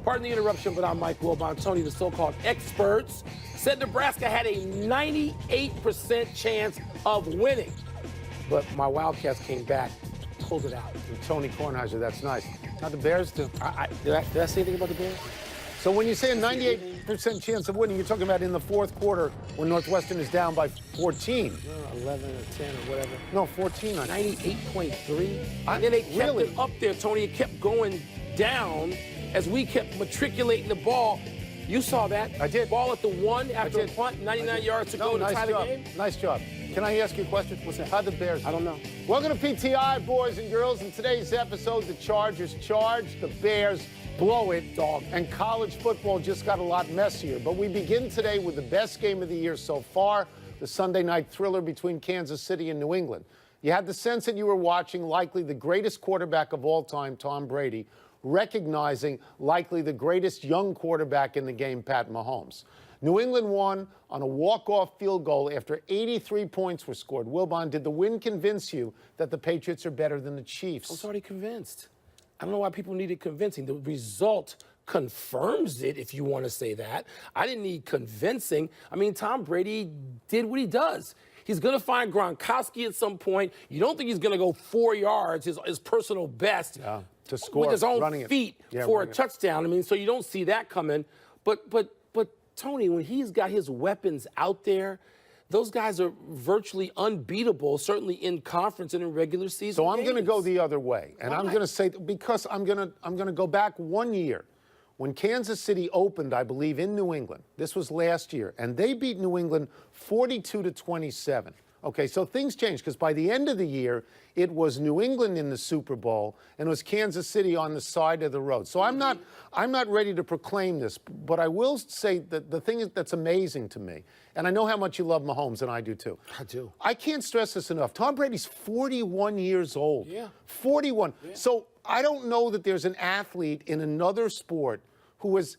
Pardon the interruption, but I'm Mike Wilbon. Tony, the so-called experts, said Nebraska had a 98% chance of winning. But my Wildcats came back, pulled it out. And Tony Kornheiser, that's nice. How the Bears do? Did I say anything about the Bears? So when you say a 98% chance of winning, you're talking about in the fourth quarter when Northwestern is down by 14. 11 or 10 or whatever. No, 14. 98.3. And then they kept it up there, Tony. It kept going down as we kept matriculating the ball. You saw that. I did. Ball at the one after a punt, 99 yards to go to tie the game. Nice job. Can I ask you a question? What's that? How the Bears? I don't know. Welcome to PTI, boys and girls. In today's episode, the Chargers charge, the Bears blow it, dog. And college football just got a lot messier. But we begin today with the best game of the year so far, the Sunday night thriller between Kansas City and New England. You had the sense that you were watching likely the greatest quarterback of all time, Tom Brady, recognizing likely the greatest young quarterback in the game, Pat Mahomes. New England won on a walk-off field goal after 83 points were scored. Wilbon, did the win convince you that the Patriots are better than the Chiefs? I was already convinced. I don't know why people needed convincing. The result confirms it, if you want to say that. I didn't need convincing. I mean, Tom Brady did what he does. He's going to find Gronkowski at some point. You don't think he's going to go 4 yards, his personal best, to score with his own feet for a touchdown. I mean, so you don't see that coming. But Tony, when he's got his weapons out there, those guys are virtually unbeatable, certainly in conference and in regular season. So I'm going to go the other way, and I'm going to say, because I'm going to go back 1 year when Kansas City opened, I believe, in New England. This was last year, and they beat New England 42-27. Okay, so things changed because by the end of the year, it was New England in the Super Bowl and it was Kansas City on the side of the road. So I'm not ready to proclaim this, but I will say that the thing that's amazing to me, and I know how much you love Mahomes, and I do too. I do. I can't stress this enough. Tom Brady's 41 years old. Yeah. 41. Yeah. So I don't know that there's an athlete in another sport who's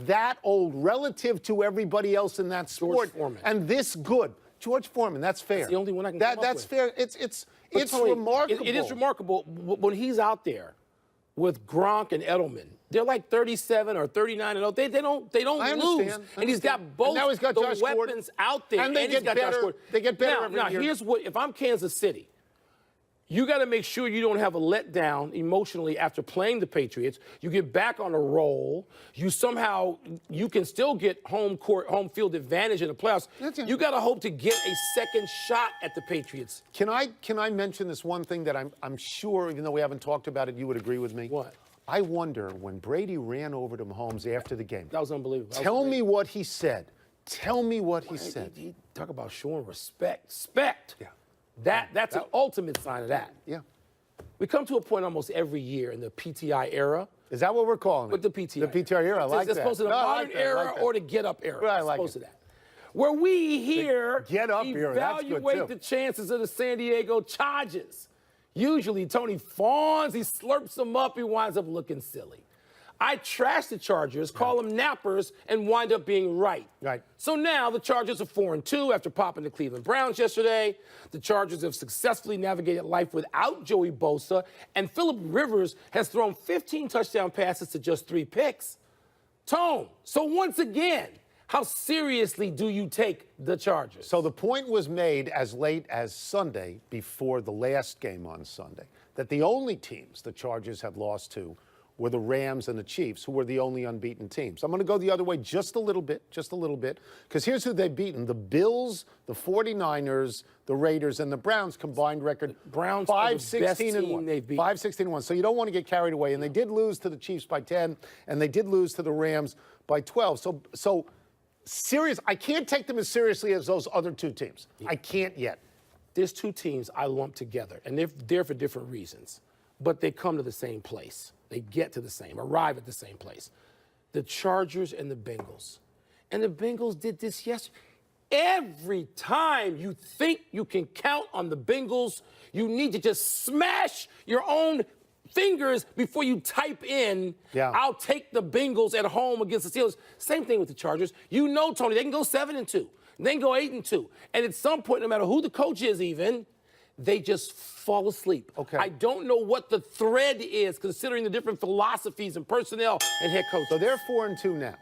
that old relative to everybody else in that sport and this good. George Foreman, that's fair. That's the only one I can come up That's with. fair. It's Tony, remarkable. It is remarkable when he's out there with Gronk and Edelman. They're like 37 or 39 and 0. They don't lose. And he's got both now he's got the weapons out there. And they get better. They get better every year. Now, here's what, if I'm Kansas City, you got to make sure you don't have a letdown emotionally after playing the Patriots. You get back on a roll. You can still get home field advantage in the playoffs. You got to hope to get a second shot at the Patriots. Can I mention this one thing that I'm sure, even though we haven't talked about it, you would agree with me? What? I wonder when Brady ran over to Mahomes after the game. That was unbelievable. Tell me what he said. Tell me what he said. He talk about showing respect. Respect. Yeah. That's an ultimate sign of that. Yeah. We come to a point almost every year in the PTI era. Is that what we're calling it? With the PTI. The PTI era, I like that. It's supposed to be the modern era or the get-up era. Right, I like it. To that. Where we here evaluate the chances of the San Diego Chargers. Usually, Tony fawns, he slurps them up, he winds up looking silly. I trash the Chargers, call them nappers, and wind up being right. Right. So now the Chargers are 4-2 after popping the Cleveland Browns yesterday. The Chargers have successfully navigated life without Joey Bosa, and Phillip Rivers has thrown 15 touchdown passes to just 3 picks. Tone, so once again, how seriously do you take the Chargers? So the point was made as late as Sunday, before the last game on Sunday, that the only teams the Chargers have lost to were the Rams and the Chiefs, who were the only unbeaten teams. I'm going to go the other way just a little bit, because here's who they've beaten. The Bills, the 49ers, the Raiders, and the Browns combined record, Browns 5-16-1. They've beaten. 5-16-1. So you don't want to get carried away. And they did lose to the Chiefs by 10, and they did lose to the Rams by 12. So serious. I can't take them as seriously as those other two teams. Yeah. I can't yet. There's two teams I lump together, and they're there for different reasons, but they come to the same place. They arrive at the same place. The Chargers and the Bengals. And the Bengals did this yesterday. Every time you think you can count on the Bengals, you need to just smash your own fingers before you type in, I'll take the Bengals at home against the Steelers. Same thing with the Chargers. You know, Tony, they can go 7-2. They can go 8-2. And at some point, no matter who the coach is even, they just fall asleep. Okay. I don't know what the thread is, considering the different philosophies and personnel and head coach. So they're 4-2 now.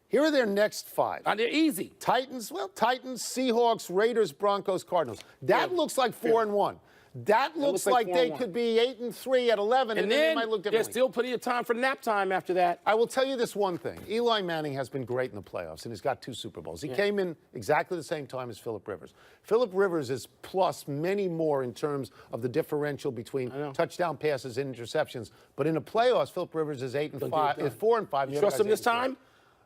Here are their next 5. They're easy. Titans, Seahawks, Raiders, Broncos, Cardinals. That looks like 4-1. That looks like they could be 8-3 at 11, and then they might look differently. There's still plenty of time for nap time after that. I will tell you this one thing. Eli Manning has been great in the playoffs, and he's got 2 Super Bowls. He came in exactly the same time as Phillip Rivers. Phillip Rivers is plus many more in terms of the differential between touchdown passes and interceptions. But in the playoffs, Phillip Rivers is 4-5. You trust him this time?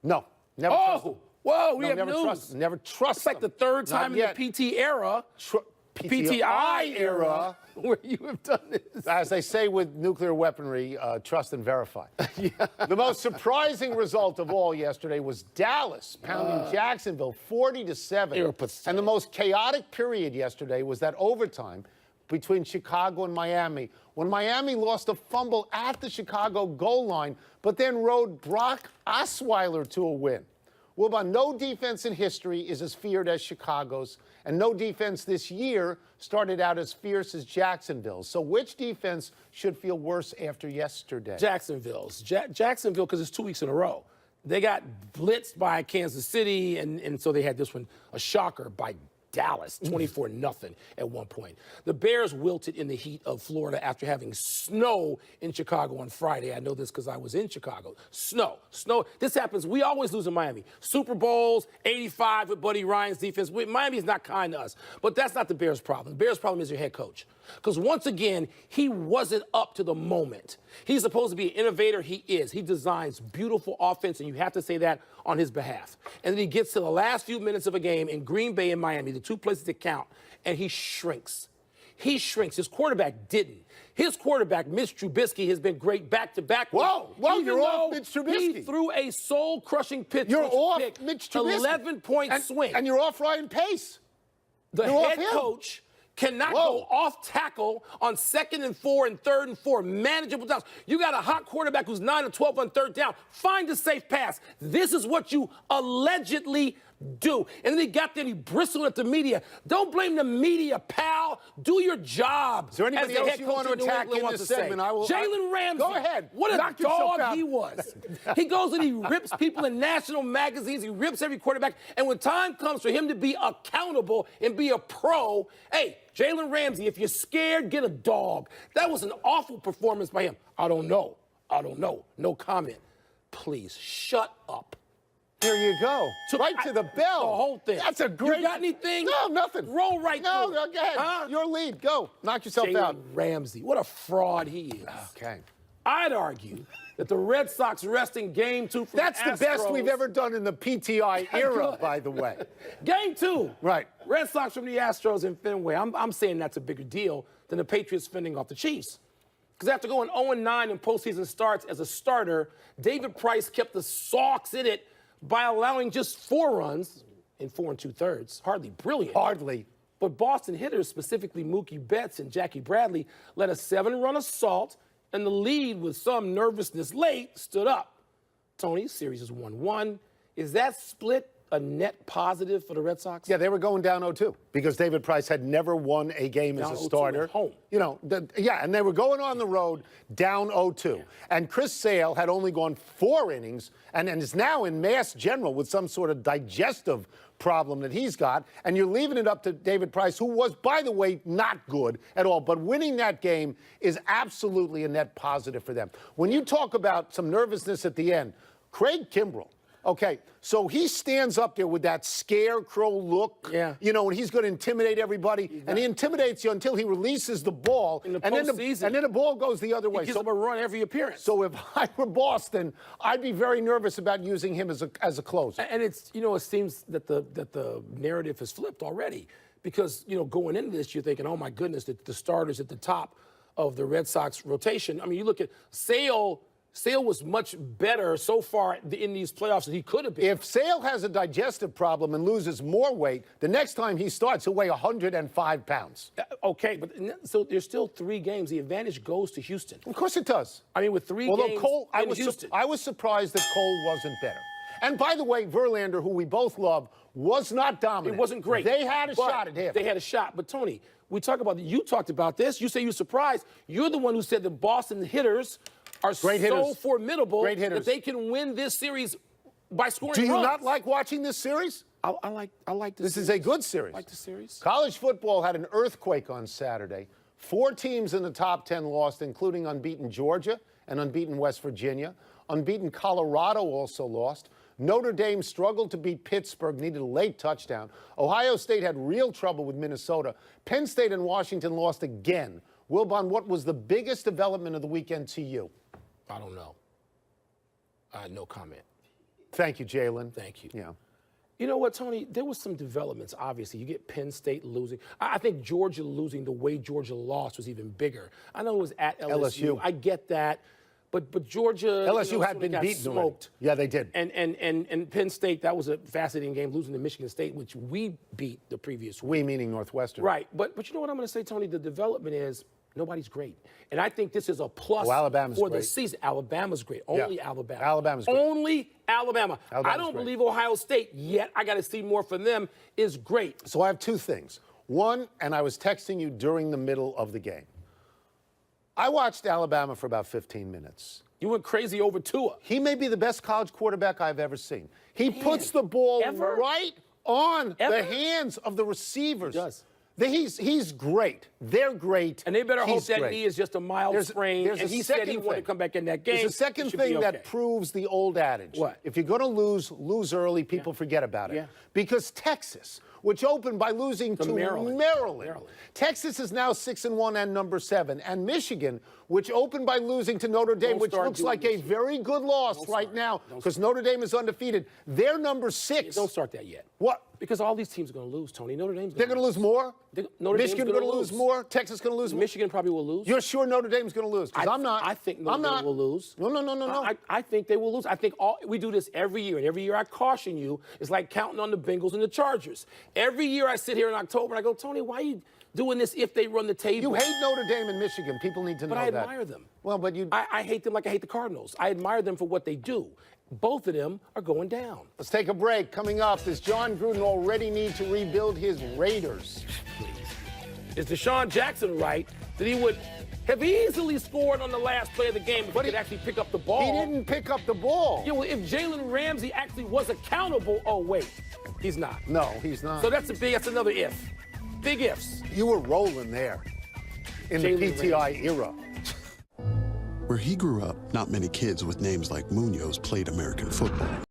No, never trust him. Whoa, we have never news. Trust him. Never trust It's like the third time in the PT era. PTI era where you have done this. As they say with nuclear weaponry, trust and verify. The most surprising result of all yesterday was Dallas pounding Jacksonville 40-7. And the most chaotic period yesterday was that overtime between Chicago and Miami, when Miami lost a fumble at the Chicago goal line, but then rode Brock Osweiler to a win. Wilbon, no defense in history is as feared as Chicago's, and no defense this year started out as fierce as Jacksonville's. So which defense should feel worse after yesterday? Jacksonville's. Jacksonville, because it's 2 weeks in a row. They got blitzed by Kansas City, and so they had this one, a shocker, by Dallas, 24-0 at one point. The Bears wilted in the heat of Florida after having snow in Chicago on Friday. I know this because I was in Chicago. Snow. This happens. We always lose in Miami. Super Bowls, 85 with Buddy Ryan's defense. Miami's not kind to us. But that's not the Bears' problem. The Bears' problem is your head coach. Because once again, he wasn't up to the moment. He's supposed to be an innovator. He is. He designs beautiful offense, and you have to say that on his behalf. And then he gets to the last few minutes of a game in Green Bay and Miami, the 2 places that count, and he shrinks. He shrinks. His quarterback didn't. His quarterback, Mitch Trubisky, has been great back-to-back. Whoa, you're off Mitch Trubisky. He threw a soul-crushing pitch. You're off Mitch Trubisky. 11-point swing. And you're off Ryan Pace. The head coach cannot go off tackle on 2nd and 4 and 3rd and 4. Manageable downs. You got a hot quarterback who's 9 and 12 on 3rd down. Find a safe pass. This is what you allegedly do. And then he got there and he bristled at the media. Don't blame the media, pal. Do your job. Is there anybody else you want to attack in this segment? Jalen Ramsey. Go ahead. What a dog he was. He goes and he rips people in national magazines. He rips every quarterback. And when time comes for him to be accountable and be a pro, hey, Jalen Ramsey, if you're scared, get a dog. That was an awful performance by him. I don't know. No comment. Please, shut up. Here you go. Right to the bell. The whole thing. That's a great... You got anything? No, nothing. Roll right through. No, go ahead. Huh? Your lead. Go. Knock yourself out. Jalen Ramsey. What a fraud he is. Okay. I'd argue that the Red Sox resting Game 2 from That's the best we've ever done in the PTI era, by the way. Game 2. Right. Red Sox from the Astros in Fenway. I'm saying that's a bigger deal than the Patriots fending off the Chiefs. Because after going 0-9 in postseason starts as a starter, David Price kept the Sox in it by allowing just 4 runs in 4 2/3. Hardly brilliant. Hardly. But Boston hitters, specifically Mookie Betts and Jackie Bradley, led a 7-run assault, and the lead, with some nervousness late, stood up. Tony, series is 1-1. Is that split a net positive for the Red Sox? Yeah, they were going down 0-2 because David Price had never won a game as a starter. At home. You know, and they were going on the road down 0-2. And Chris Sale had only gone 4 innings and is now in Mass General with some sort of digestive problem that he's got. And you're leaving it up to David Price, who was, by the way, not good at all. But winning that game is absolutely a net positive for them. When you talk about some nervousness at the end, Craig Kimbrell, okay, so he stands up there with that scarecrow look, you know, and he's going to intimidate everybody, and he intimidates you until he releases the ball, in the and then the ball goes the other way. He gives him a run every appearance. So if I were Boston, I'd be very nervous about using him as a closer. And it's, you know, it seems that the narrative has flipped already, because, you know, going into this, you're thinking, oh my goodness, the starters at the top of the Red Sox rotation. I mean, you look at Sale was much better so far in these playoffs than he could have been. If Sale has a digestive problem and loses more weight, the next time he starts, he'll weigh 105 pounds. Okay, but so there's still 3 games. The advantage goes to Houston. Of course it does. I mean, with 3 games Cole, in Houston. I was surprised that Cole wasn't better. And by the way, Verlander, who we both love, was not dominant. It wasn't great. They had a but shot at him. They had a shot. But, Tony, you talked about this. You say you're surprised. You're the one who said the Boston hitters are so formidable that they can win this series by scoring runs. Do you not like watching this series? I like this. This is a good series. I like the series. College football had an earthquake on Saturday. 4 teams in the top 10 lost, including unbeaten Georgia and unbeaten West Virginia. Unbeaten Colorado also lost. Notre Dame struggled to beat Pittsburgh, needed a late touchdown. Ohio State had real trouble with Minnesota. Penn State and Washington lost again. Wilbon, what was the biggest development of the weekend to you? I don't know. I had no comment. Thank you, Jalen. Thank you. Yeah. You know what, Tony? There was some developments, obviously. You get Penn State losing. I think Georgia losing the way Georgia lost was even bigger. I know it was at LSU. I get that. But Georgia LSU had been beaten smoked. Yeah, they did. And Penn State, that was a fascinating game, losing to Michigan State, which we beat the previous week. We meaning Northwestern. Right. But you know what I'm going to say, Tony? The development is nobody's great. And I think this is a plus for the season. Alabama's great. Only Alabama. Alabama's great. Only Alabama. I don't believe Ohio State yet. I got to see more from them. Is great. So I have 2 things. One, and I was texting you during the middle of the game. I watched Alabama for about 15 minutes. You went crazy over Tua. He may be the best college quarterback I've ever seen. He puts the ball right on the hands of the receivers. He does. He's great. They're great. And they better hope that knee is just a mild sprain. And he said he wanted to come back in that game. There's a second thing that proves the old adage. What? If you're going to lose early, people forget about it. Yeah. Because Texas, which opened by losing to Maryland. Texas is now 6-1 and number 7. And Michigan, which opened by losing to Notre Dame, which looks like a very good loss right now because Notre Dame is undefeated. They're number 6. Don't start that yet. What? Because all these teams are going to lose, Tony. Notre Dame's They're going to lose more? Michigan going to lose more? Texas going to lose more? Michigan probably will lose. You're sure Notre Dame's going to lose? Because I'm not. I think Notre Dame will lose. No. I think they will lose. I think we do this every year. And every year I caution you. It's like counting on the Bengals and the Chargers. Every year I sit here in October and I go, Tony, why are you doing this if they run the table? You hate Notre Dame and Michigan. People need to know that. But I admire them. Well, but I hate them like I hate the Cardinals. I admire them for what they do. Both of them are going down. Let's take a break. Coming up, does John Gruden already need to rebuild his Raiders? Please. Is Deshaun Jackson right that he would have easily scored on the last play of the game if he could actually pick up the ball? He didn't pick up the ball. Yeah, well, if Jalen Ramsey actually was accountable, oh, wait, he's not. No, he's not. So that's another if. Big ifs. You were rolling there in the PTI era. Where he grew up, not many kids with names like Munoz played American football.